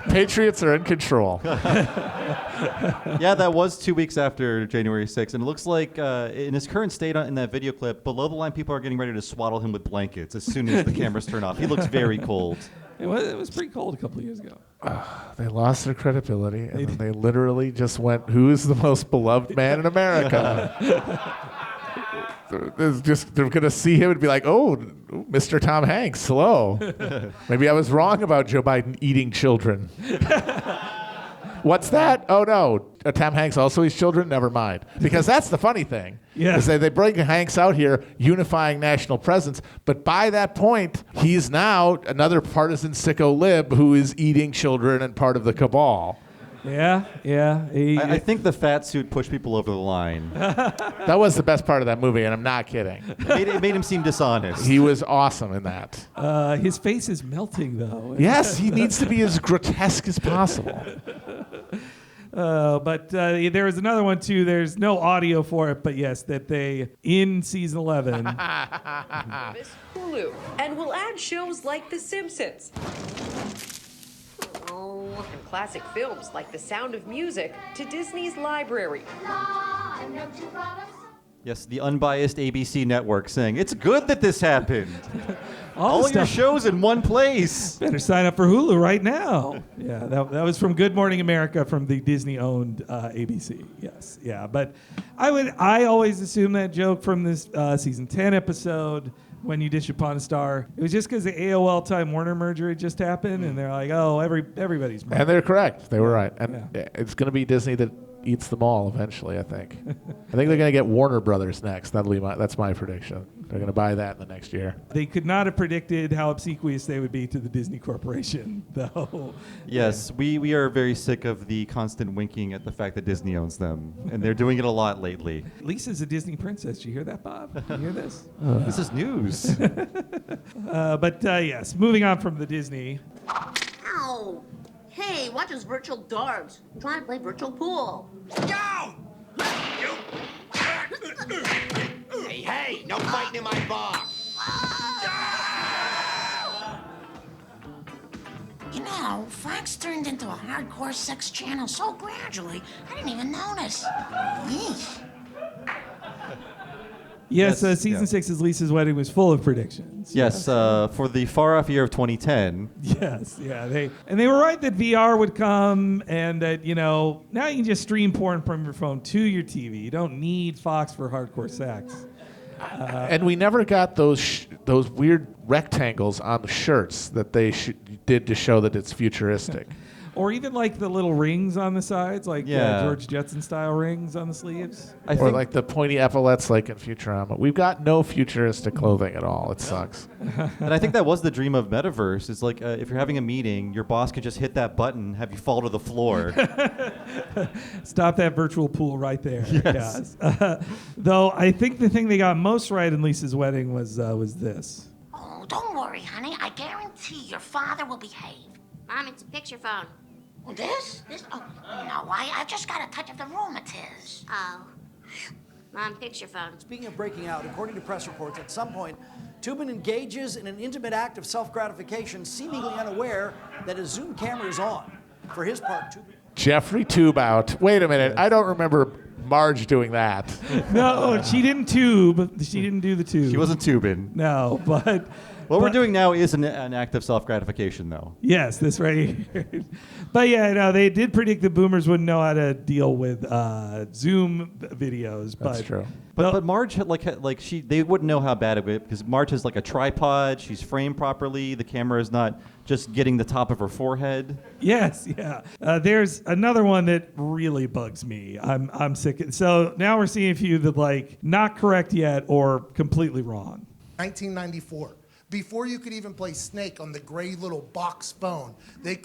Patriots are in control. Yeah, that was 2 weeks after January 6th. And it looks like in his current state in that video clip, below the line people are getting ready to swaddle him with blankets as soon as the cameras turn off. He looks very cold. It was pretty cold a couple of years ago. They lost their credibility, and then they literally just went, who's the most beloved man in America? They're going to see him and be like, oh, Mr. Tom Hanks, hello. Maybe I was wrong about Joe Biden eating children. What's that? Oh, no. Tom Hanks also his children? Never mind. Because that's the funny thing. Yeah. Is they bring Hanks out here unifying national presence, but by that point, he's now another partisan sicko lib who is eating children and part of the cabal. Yeah. I think the fat suit pushed people over the line. That was the best part of that movie, and I'm not kidding. It made him seem dishonest. He was awesome in that. His face is melting, though. Yes, he needs to be as grotesque as possible. But there was another one, too. There's no audio for it, but yes, that they, in season 11... Hulu, and we'll add shows like The Simpsons. Oh, and classic films like The Sound of Music to Disney's library. Yes, the unbiased ABC network saying, it's good that this happened. All your stuff. shows in one place. Better sign up for Hulu right now. Yeah, that was from Good Morning America from the Disney-owned ABC. Yes, yeah. But I always assumed that joke from this season 10 episode when you dish upon a star. It was just because the AOL Time Warner merger had just happened, and they're like, oh, everybody's. And they're correct. They were right. And it's going to be Disney that eats them all eventually, I think. I think they're going to get Warner Brothers next. That's my prediction. They're going to buy that in the next year. They could not have predicted how obsequious they would be to the Disney Corporation, though. Yes, we are very sick of the constant winking at the fact that Disney owns them, and they're doing it a lot lately. Lisa's a Disney princess. Did you hear that, Bob? You hear this? This is news. But yes, moving on from the Disney. Ow! Hey, watch us virtual darts. Try to play virtual pool. Go! Hey, no fighting in my bar. You know, Fox turned into a hardcore sex channel so gradually, I didn't even notice. Yeesh. Yes, season 6's Lisa's Wedding was full of predictions. Yes, for the far-off year of 2010. Yes, yeah. They were right that VR would come and that, now you can just stream porn from your phone to your TV. You don't need Fox for hardcore sex. And we never got those weird rectangles on the shirts that they did to show that it's futuristic. Or even like the little rings on the sides, like Yeah. George Jetson style rings on the sleeves. Or like the pointy epaulets like in Futurama. We've got no futuristic clothing at all. It sucks. And I think that was the dream of Metaverse. It's like if you're having a meeting, your boss could just hit that button, have you fall to the floor. Stop that virtual pool right there. Yes. Though I think the thing they got most right in Lisa's Wedding was this. Oh, don't worry, honey. I guarantee your father will behave. Mom, it's a picture phone. This? Oh, no, I just got a touch of the rheumatiz. Oh. Mom, picture phone. Speaking of breaking out, according to press reports, at some point, Toobin engages in an intimate act of self-gratification, seemingly unaware that his Zoom camera is on. For his part, Toobin... Jeffrey Tube out. Wait a minute. I don't remember Marge doing that. No, she didn't tube. She didn't do the tube. She wasn't tubing. No, but... What we're doing now is an act of self-gratification, though. Yes, this right here. But yeah, no, they did predict that boomers wouldn't know how to deal with Zoom videos. That's true. But Marge they wouldn't know how bad it would because Marge has like a tripod. She's framed properly. The camera is not just getting the top of her forehead. Yes, yeah. There's another one that really bugs me. I'm sick. So now we're seeing a few that not correct yet or completely wrong. 1994. Before you could even play Snake on the gray little box phone, they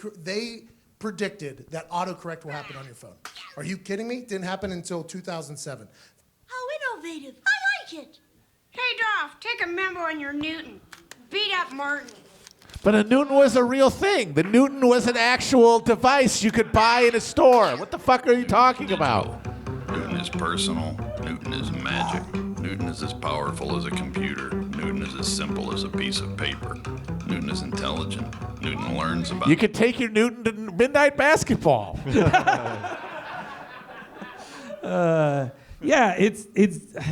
predicted that autocorrect will happen on your phone. Are you kidding me? Didn't happen until 2007. How innovative. I like it. Hey, Dolph, take a memo on your Newton. Beat up Martin. But a Newton was a real thing. The Newton was an actual device you could buy in a store. What the fuck are you talking about? Newton is personal. Newton is magic. Newton is as powerful as a computer. Newton is as simple as a piece of paper. Newton is intelligent. Newton learns about... You could take your Newton to midnight basketball. Yeah, it's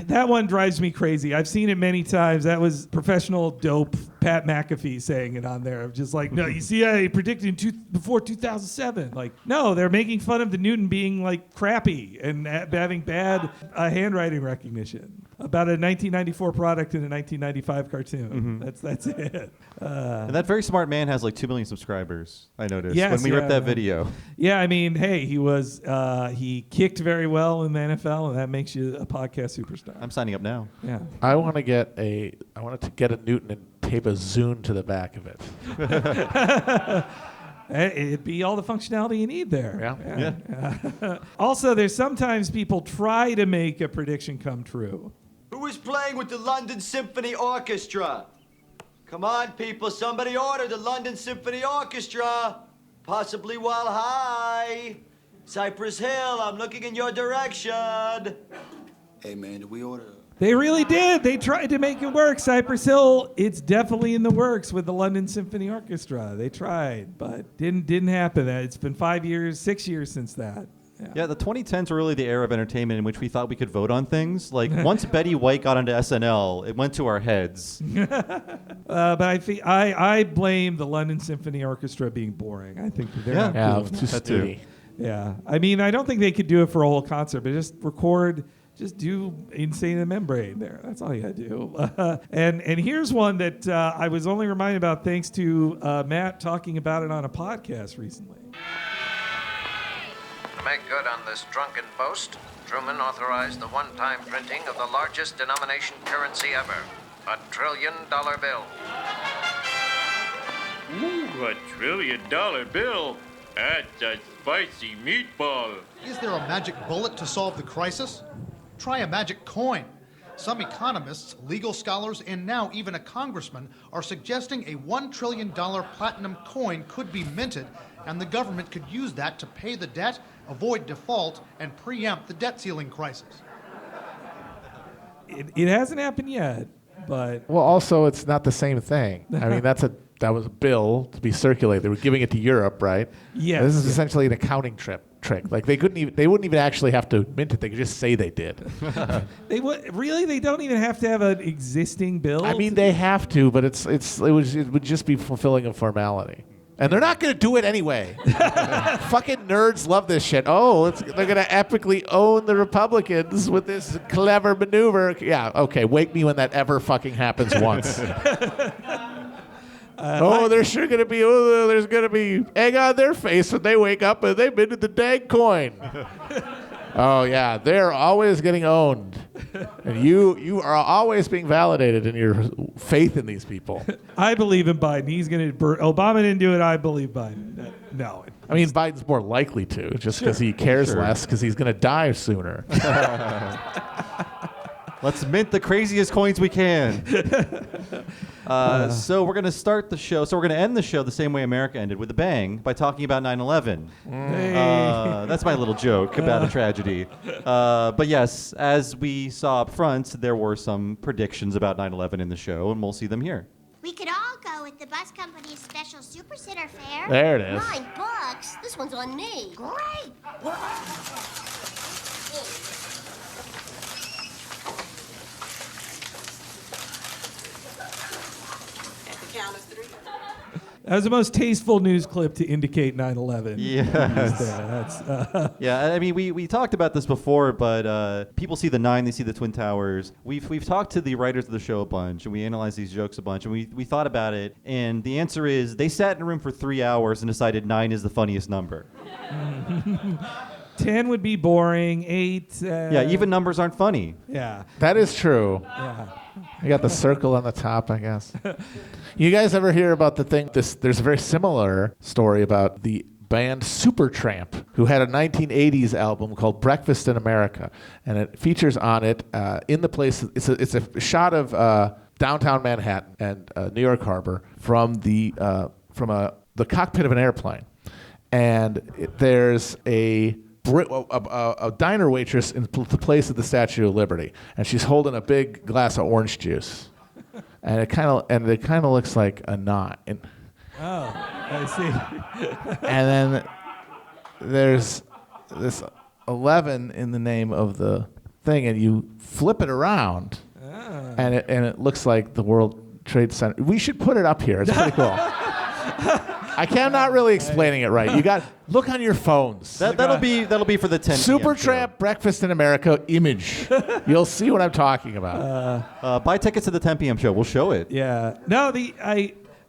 that one drives me crazy. I've seen it many times. That was professional dope Pat McAfee saying it on there. Of just like, no, you see, I predicted before 2007. Like, no, they're making fun of the Newton being like crappy and having bad handwriting recognition about a 1994 product in a 1995 cartoon. That's it. And that very smart man has like 2 million subscribers, I noticed, Yes, when we ripped that video. Yeah, I mean, hey, he kicked very well in the NFL, and that makes you a podcast superstar. I'm signing up now. Yeah. I wanted to get a Newton and tape a Zune to the back of it. It'd be all the functionality you need there. Yeah. Also, there's sometimes people try to make a prediction come true. Who is playing with the London Symphony Orchestra? Come on, people, somebody order the London Symphony Orchestra. Possibly while high. Cypress Hill, I'm looking in your direction. Hey, man, did we order? They really did. They tried to make it work. Cypress Hill, it's definitely in the works with the London Symphony Orchestra. They tried, but didn't happen. It's been 6 years since that. Yeah, the 2010s were really the era of entertainment in which we thought we could vote on things. Like, once Betty White got onto SNL, it went to our heads. But I blame the London Symphony Orchestra being boring. I think they're not doing too steady. Yeah, I mean, I don't think they could do it for a whole concert, but just do Insane in the Membrane there. That's all you gotta do. And here's one that I was only reminded about thanks to Matt talking about it on a podcast recently. To make good on this drunken boast, Truman authorized the one-time printing of the largest denomination currency ever, a $1 trillion bill. Ooh, a $1 trillion bill? That's a spicy meatball. Is there a magic bullet to solve the crisis? Try a magic coin. Some economists, legal scholars, and now even a congressman are suggesting a $1 trillion platinum coin could be minted, and the government could use that to pay the debt, avoid default, and preempt the debt ceiling crisis. It hasn't happened yet, but... Well, also, it's not the same thing. I mean, that was a bill to be circulated. They were giving it to Europe, right? Yes. This is essentially an accounting trick. Like they wouldn't even actually have to mint it. They could just say they did. They don't even have to have an existing bill. I mean, they have to, but it would just be fulfilling a formality. And they're not going to do it anyway. Fucking nerds love this shit. Oh, they're going to epically own the Republicans with this clever maneuver. Yeah, okay, wake me when that ever fucking happens once. There's going to be egg on their face when they wake up and they minted the dang coin. Oh, yeah, they're always getting owned. And you are always being validated in your faith in these people. I believe in Biden. He's going to... Obama didn't do it. I believe Biden. No. I mean, Biden's more likely to, just because he cares less, because he's going to die sooner. Let's mint the craziest coins we can. So we're going to start the show. So we're going to end the show the same way America ended, with a bang, by talking about 9/11. Hey. That's my little joke about a tragedy. But yes, as we saw up front, there were some predictions about 9/11 in the show, and we'll see them here. We could all go with the bus company's special Super Sitter fare. There it is. $9. This one's on me. Great. That was the most tasteful news clip to indicate 9/11. Yes. Yeah, I mean, we talked about this before, but people see the 9, they see the Twin Towers. We've talked to the writers of the show a bunch, and we analyzed these jokes a bunch, and we thought about it, and the answer is they sat in a room for 3 hours and decided 9 is the funniest number. 10 would be boring. 8. Yeah, even numbers aren't funny. Yeah. That is true. Yeah. You got the circle on the top, I guess. You guys ever hear about the thing? There's a very similar story about the band Supertramp, who had a 1980s album called Breakfast in America, and it features on it in the place. It's a shot of downtown Manhattan and New York Harbor from the cockpit of an airplane, and there's a diner waitress in the place of the Statue of Liberty, and she's holding a big glass of orange juice, and it kind of looks like a knot. Oh, I see. And then there's this 11 in the name of the thing, and you flip it around, and it looks like the world Trade Center. We should put it up here. It's pretty cool. I'm not really explaining it right. You got look on your phones. That'll be for the 10 Supertramp Breakfast in America image. You'll see what I'm talking about. Buy tickets to the 10 p.m. show. We'll show it. Yeah. No,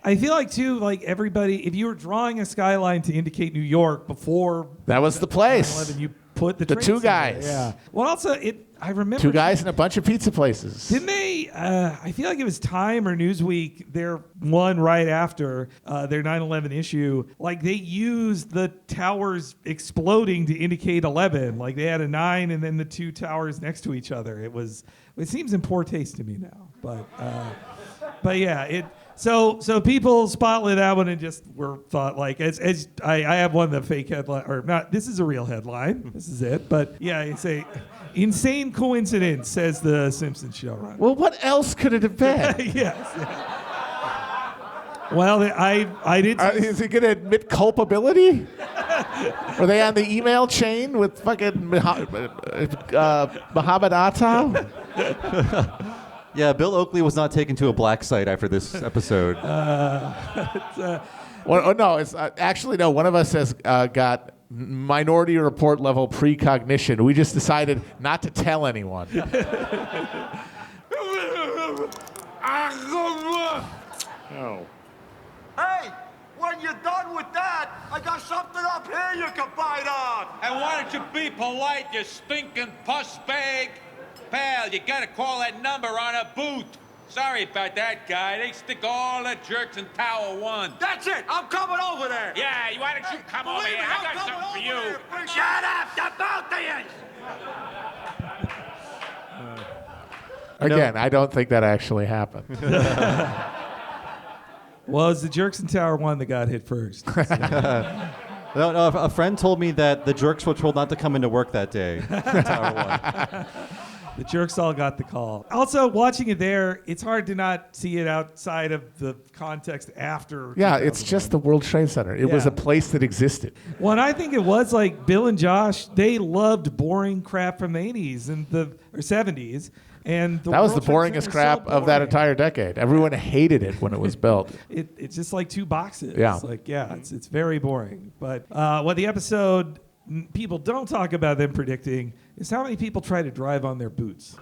I feel like too, like everybody, if you were drawing a skyline to indicate New York before that was the place. 9/11, you put the two Trade Center. guys. Yeah. Well, also I remember 2 guys in a bunch of pizza places. Didn't they? I feel like it was Time or Newsweek. Their one right after their 9/11 issue. Like they used the towers exploding to indicate 11. Like they had a 9 and then the 2 towers next to each other. It seems in poor taste to me now. But yeah, So people spotlit that one and just thought like as I have one of the fake headline or not. This is a real headline. This is it. But yeah, it's a insane coincidence, says the Simpsons showrunner. Well, what else could it have been? Yes. Well, I did. Is he going to admit culpability? Were they on the email chain with fucking Muhammad Atta? Yeah, Bill Oakley was not taken to a black site after this episode. No, it's actually no. One of us has got Minority Report level precognition. We just decided not to tell anyone. Oh. Hey, when you're done with that, I got something up here you can bite on. And why don't you be polite, you stinking puss bag? Pal, you gotta call that number on a booth. Sorry about that, guy. They stick all the jerks in Tower 1. That's it. I'm coming over there. Yeah, why don't you come over here? I got something for you. Shut up, the both of you. Again, I don't think that actually happened. Well, it was the jerks in Tower 1 that got hit first. No, a friend told me that the jerks were told not to come into work that day. Tower 1. The jerks all got the call. Also, watching it there, it's hard to not see it outside of the context after. Yeah, it's just the World Trade Center. It was a place that existed. Well, and I think it was like Bill and Josh, they loved boring crap from the 80s or 70s. And that was the boringest crap of that entire decade. Everyone hated it when it was built. It's just like 2 boxes. Yeah. It's very boring. But what the episode people don't talk about them predicting is how many people try to drive on their boots.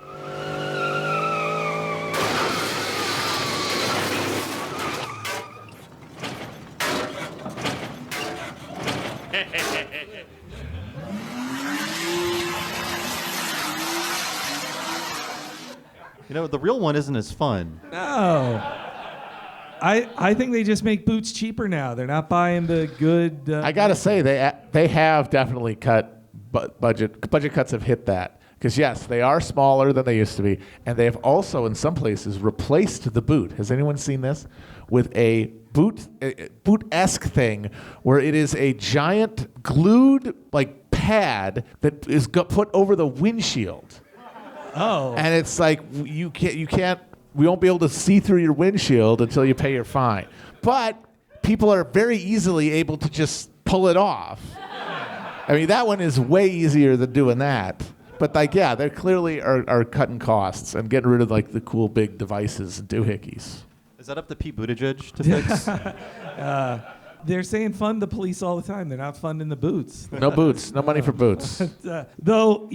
The real one isn't as fun. No. I think they just make boots cheaper now. They're not buying the good. I gotta say they have definitely cut budget cuts have hit that because yes, they are smaller than they used to be, and they have also in some places replaced the boot. Has anyone seen this with a boot-esque thing where it is a giant glued like pad that is put over the windshield? Oh, and it's like you can't. We won't be able to see through your windshield until you pay your fine. But people are very easily able to just pull it off. I mean, that one is way easier than doing that. But they clearly are cutting costs and getting rid of like the cool big devices and doohickeys. Is that up to Pete Buttigieg to fix? They're saying fund the police all the time. They're not funding the boots. No boots. No money for boots. Though,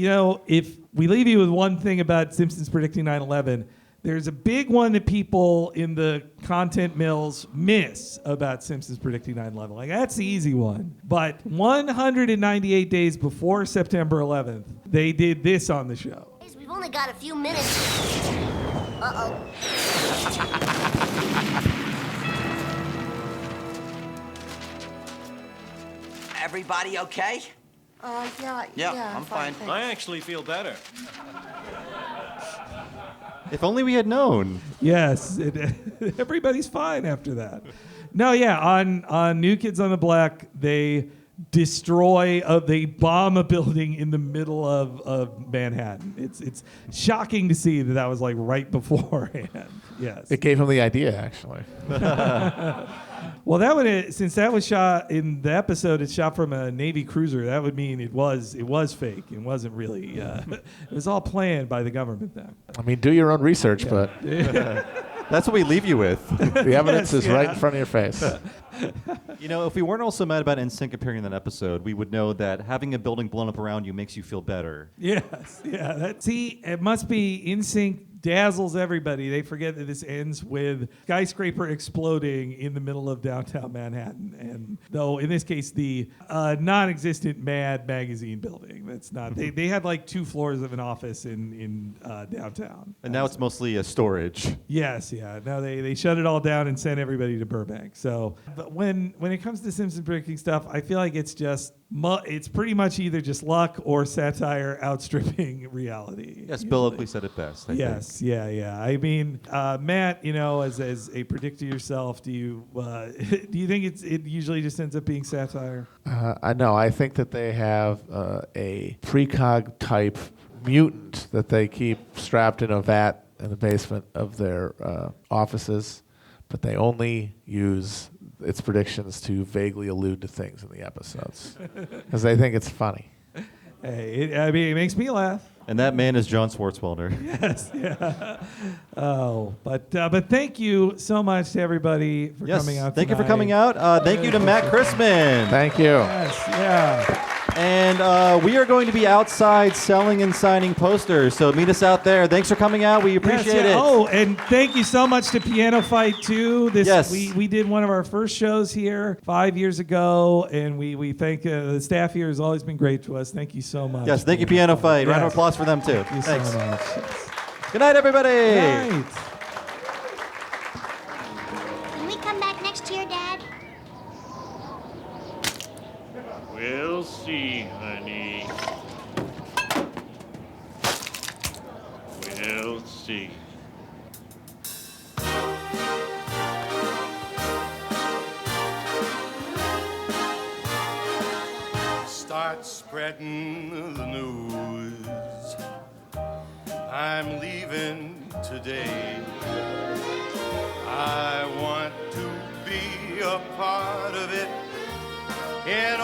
if we leave you with one thing about Simpsons predicting 9/11, there's a big one that people in the content mills miss about Simpsons predicting 9/11. Like, that's the easy one. But 198 days before September 11th, they did this on the show. We've only got a few minutes. Uh-oh. Everybody okay? Yeah, I'm fine. I actually feel better. If only we had known. Yes, everybody's fine after that. No, yeah, on New Kids on the Block, they they bomb a building in the middle of Manhattan. It's shocking to see that was like right beforehand. Yes. It gave him the idea, actually. Well, that would since that was shot in the episode, it's shot from a Navy cruiser. That would mean it was fake. It wasn't really. It was all planned by the government then. I mean, do your own research, but. That's what we leave you with. The evidence is right in front of your face. You know, if we weren't also mad about NSYNC appearing in that episode, we would know that having a building blown up around you makes you feel better. Yes, yeah. See, it must be NSYNC dazzles everybody. They forget that this ends with skyscraper exploding in the middle of downtown Manhattan, and though in this case the non-existent Mad magazine building. That's not. They had like 2 floors of an office in downtown, and now it's mostly a storage. Yes, yeah. Now they shut it all down and sent everybody to Burbank. So, but when it comes to Simpsons predicting stuff, I feel like it's just it's pretty much either just luck or satire outstripping reality. Yes, Bill Oakley said it best. I think. Yeah. I mean, Matt, you know, as a predictor yourself, do you think it usually just ends up being satire? I know. I think that they have a precog type mutant that they keep strapped in a vat in the basement of their offices, but they only use its predictions to vaguely allude to things in the episodes because they think it's funny. Hey, it makes me laugh. And that man is John Swartzwelder. Yes, yeah. Oh, but thank you so much to everybody for coming out. Thank you for coming out. Thank you to Matt Christman. Thank you. Yes, yeah. And we are going to be outside selling and signing posters. So meet us out there. Thanks for coming out. We appreciate it. Oh, and thank you so much to Piano Fight 2. Yes. We did one of our first shows here 5 years ago, and we thank the staff here has always been great to us. Thank you so much. Yes, thank you, Piano Fight. Round of applause for them, too. Thank you Thanks. so much. Good night, everybody. Good night. Can we come back next year, Dad? We'll see, honey. We'll see. Start spreading the news. I'm leaving today. I want to be a part of it. In